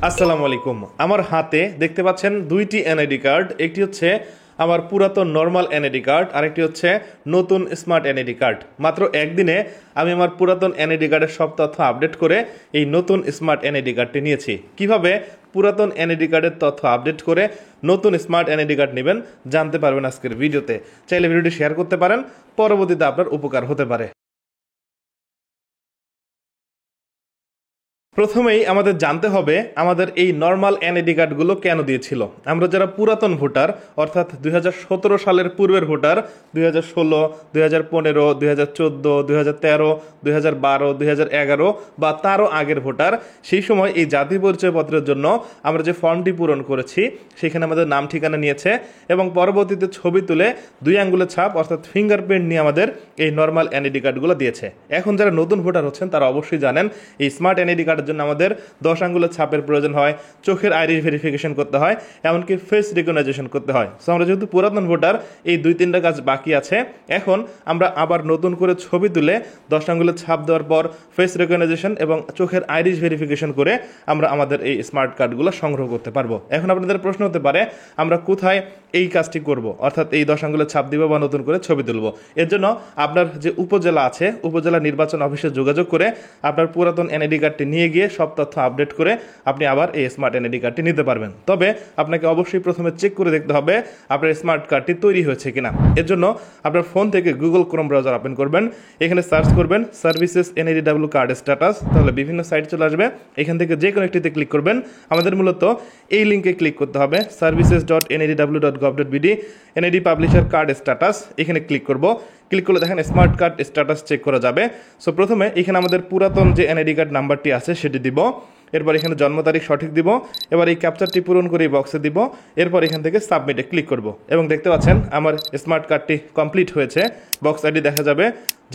আসসালামু আলাইকুম। আমার হাতে দেখতে পাচ্ছেন দুইটি এনআইডি কার্ড। একটি হচ্ছে আমার পুরাতন নর্মাল এনআইডি কার্ড, আরেকটি হচ্ছে নতুন স্মার্ট এনআইডি কার্ড। মাত্র একদিনে আমি আমার পুরাতন এনআইডি কার্ডের সব তথ্য আপডেট করে এই নতুন স্মার্ট এনআইডি কার্ডটি নিয়েছি। কিভাবে পুরাতন এনআইডি কার্ডের তথ্য আপডেট করে নতুন স্মার্ট এনআইডি কার্ড নেবেন জানতে পারবেন আজকের ভিডিওতে। চাইলে ভিডিওটি শেয়ার করতে পারেন, পরবর্তীতে আপনার উপকার হতে পারে। প্রথমেই আমাদের জানতে হবে আমাদের এই নর্মাল এনআইডি কার্ডগুলো কেন দিয়েছিল। আমরা যারা পুরাতন ভোটার অর্থাৎ 2017 সালের পূর্বের ভোটার, 2016, 2015, 2014, 2013, 2012, 2011 বা তারও আগের ভোটার, সেই সময় এই জাতীয় পরিচয়পত্রের জন্য আমরা যে ফর্মটি পূরণ করেছি সেখানে আমাদের নাম ঠিকানা নিয়েছে এবং পরবর্তীতে ছবি তুলে 2 আঙ্গুলের ছাপ অর্থাৎ ফিঙ্গারপ্রিন্ট নিয়ে আমাদের এই নর্মাল এনআইডি কার্ডগুলো দিয়েছে। এখন যারা নতুন ভোটার হচ্ছেন তারা অবশ্যই জানেন এই স্মার্ট এনআইডি কার্ড জন্য আমাদের 10 আঙ্গুলের ছাপের প্রয়োজন হয়, চোখের আইরিশ ভেরিফিকেশন করতে হয়, এমনকি ফেস রিকগনাইজেশন করতে হয়। সো আমরা যেহেতু পুরাতন ভোটার, এই 2-3টা কাজ বাকি আছে। এখন আমরা আবার নতুন করে ছবি তুলে 10 আঙ্গুলের ছাপ দেওয়ার পর ফেস রিকগনাইজেশন এবং চোখের আইরিশ ভেরিফিকেশন করে আমরা আমাদের এই স্মার্ট কার্ডগুলো সংগ্রহ করতে পারবো। এখন আপনাদের প্রশ্ন হতে পারে আমরা কোথায় এই কাজটি করব, অর্থাৎ এই 10 আঙ্গুলের ছাপ দিব বা নতুন করে ছবি তুলব। এর জন্য আপনার যে উপজেলা আছে, উপজেলা নির্বাচন অফিসে যোগাযোগ করে আপনার পুরাতন এনআইডি কার্ডটি নিয়ে গিয়ে সব তথ্য আপডেট করে আপনি আবার এই স্মার্ট এনআইডি কার্ডটি নিতে পারবেন। তবে আপনাকে অবশ্যই প্রথমে চেক করে দেখতে হবে আপনার স্মার্ট কার্ডটি তৈরি হয়েছে কিনা। এর জন্য আপনার ফোন থেকে গুগল ক্রোম ব্রাউজার ওপেন করবেন, এখানে সার্চ করবেন সার্ভিসেস এনআইডিডব্লিউ কার্ড স্ট্যাটাস, তাহলে বিভিন্ন সাইট চলে আসবে। এখান থেকে যে কোনো একটিতে ক্লিক করবেন। আমাদের মূলত এই লিঙ্কে ক্লিক করতে হবে services.nadw.gov.bd NID publisher card status, এখানে ক্লিক করব। ক্লিক করলে দেখেন স্মার্ট কার্ড স্ট্যাটাস চেক করা যাবে। সো প্রথমে এখানে আমাদের পুরাতন যে এনআইডি কার্ড নাম্বারটি আছে সেটি দিব, এরপর এখানে জন্ম তারিখ সঠিক দিব, এবার এই ক্যাপচারটি পূরণ করে এই বক্সে দিব, এরপর এখান থেকে সাবমিটে ক্লিক করব এবং দেখতে পাচ্ছেন আমার স্মার্ট কার্ডটি কমপ্লিট হয়েছে। বক্স আইডি দেখা যাবে,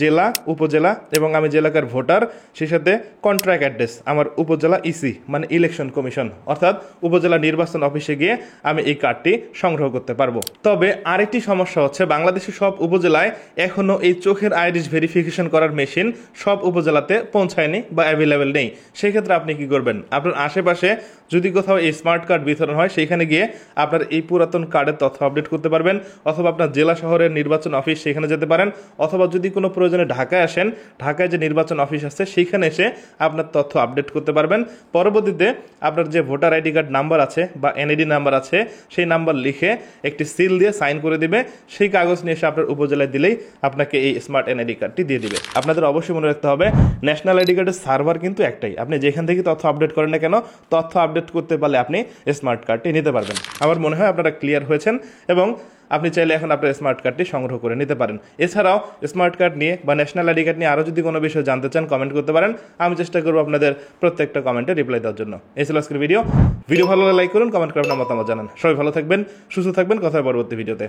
জেলা, উপজেলা এবং আমি যে এলাকার ভোটার সেই সাথে কন্ট্রাক্ট অ্যাড্রেস আমার উপজেলা ইসি মানে ইলেকশন কমিশন অর্থাৎ উপজেলা নির্বাচন অফিসে গিয়ে আমি এই কার্ডটি সংগ্রহ করতে পারবো। তবে আরেকটি সমস্যা হচ্ছে বাংলাদেশের সব উপজেলায় এখনও এই চোখের আইরিশ ভেরিফিকেশন করার মেশিন সব উপজেলাতে পৌঁছায়নি বা অ্যাভেলেবেল নেই। সেক্ষেত্রে আপনি কি করবেন, আপনার আশেপাশে যদি কোথাও এই স্মার্ট কার্ড বিতরণ হয় সেইখানে গিয়ে আপনার এই পুরাতন কার্ডের তথ্য আপডেট করতে পারবেন, অথবা আপনার জেলা শহরের নির্বাচন অফিস সেখানে যেতে পারেন, অথবা যদি কোনো প্রয়োজনে ঢাকায় আসেন, ঢাকায় যে নির্বাচন অফিস আছে সেইখানে এসে আপনার তথ্য আপডেট করতে পারবেন। পরবর্তীতে আপনার যে ভোটার আইডি কার্ড নাম্বার আছে বা এনআইডি নাম্বার আছে সেই নাম্বার লিখে একটি সিল দিয়ে সাইন করে দিবে, সেই কাগজ নিয়ে এসে আপনার উপজেলায় দিলেই আপনাকে এই স্মার্ট এনআইডি কার্ডটি দিয়ে দিবে। আপনাদের অবশ্যই মনে রাখতে হবে ন্যাশনাল আইডি কার্ডের সার্ভার কিন্তু একটাই, আপনি যেখান থেকে তথ্য আপডেট করেন না কেন তথ্য আপডেট করতে পারলে আপনি স্মার্ট কার্ডটি নিতে পারবেন। আমার মনে হয় আপনারা ক্লিয়ার হয়েছেন এবং আপনি চাইলে এখন আপনার স্মার্ট কার্ডটি সংগ্রহ করে নিতে পারেন। এছাড়াও স্মার্ট কার্ড নিয়ে বা ন্যাশনাল আইডি কার্ড নিয়ে আরও যদি কোনো বিষয় জানতে চান কমেন্ট করতে পারেন, আমি চেষ্টা করবো আপনাদের প্রত্যেকটা কমেন্টে রিপ্লাই দেওয়ার জন্য। এই ছিল আজকের ভিডিও ভালো লাইক করুন, কমেন্ট করে আপনার মতামত জানান। সবাই ভালো থাকবেন, সুস্থ থাকবেন, কথা পরবর্তী ভিডিওতে।